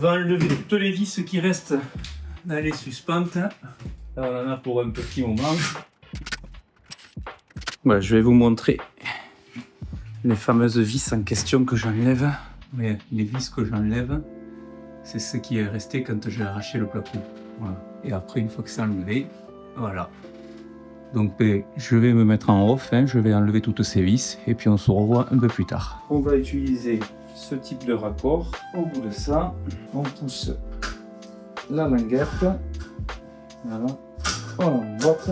On va enlever toutes les vis qui restent dans les suspentes. Là, on en a pour un petit moment. Voilà, je vais vous montrer les fameuses vis en question que j'enlève. Mais les vis que j'enlève, c'est ce qui est resté quand j'ai arraché le placo. Voilà. Et après, une fois que c'est enlevé, voilà. Donc je vais me mettre en off, je vais enlever toutes ces vis et puis on se revoit un peu plus tard. On va utiliser ce type de raccord. Au bout de ça, on pousse la languette. Voilà. On emboîte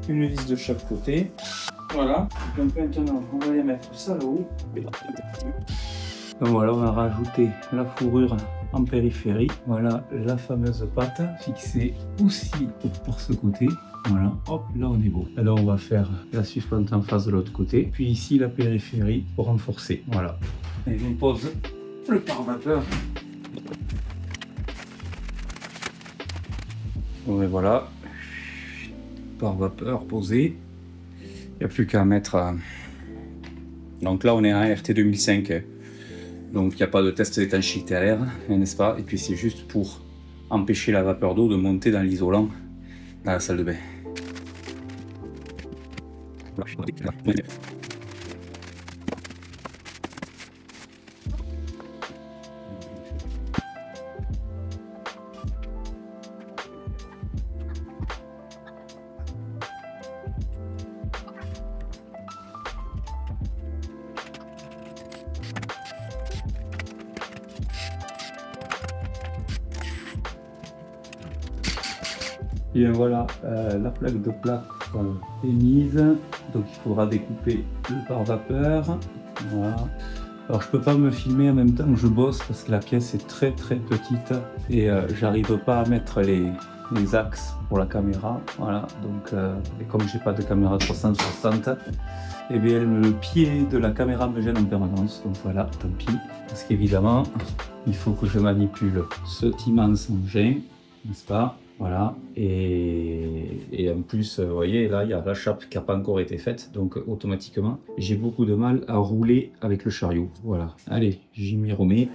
une vis de chaque côté. Voilà. Donc maintenant, on va les mettre ça là-haut. Donc voilà, on a rajouté la fourrure en périphérie. Voilà la fameuse patte fixée aussi par ce côté. Voilà, hop, là on est beau. Alors on va faire la suspente en face de l'autre côté. Puis ici la périphérie pour renforcer. Voilà. Et on pose le pare-vapeur. Bon et voilà. Pare-vapeur posé. Il n'y a plus qu'à mettre... Donc là on est à un RT 2005. Donc il n'y a pas de test d'étanchéité à l'air, n'est-ce pas? Et puis c'est juste pour empêcher la vapeur d'eau de monter dans l'isolant dans la salle de bain. Et bien voilà, la plaque de plâtre est mise, donc il faudra découper le pare-vapeur. Voilà. Alors je peux pas me filmer en même temps que je bosse parce que la pièce est très petite et j'arrive pas à mettre les axes pour la caméra. Voilà, donc et comme j'ai pas de caméra 360, et bien le pied de la caméra me gêne en permanence. Donc voilà, tant pis, parce qu'évidemment il faut que je manipule cet immense engin, n'est-ce pas? Voilà, et en plus, vous voyez, là, il y a la chape qui n'a pas encore été faite, donc automatiquement, j'ai beaucoup de mal à rouler avec le chariot. Voilà, allez, j'y m'y remets.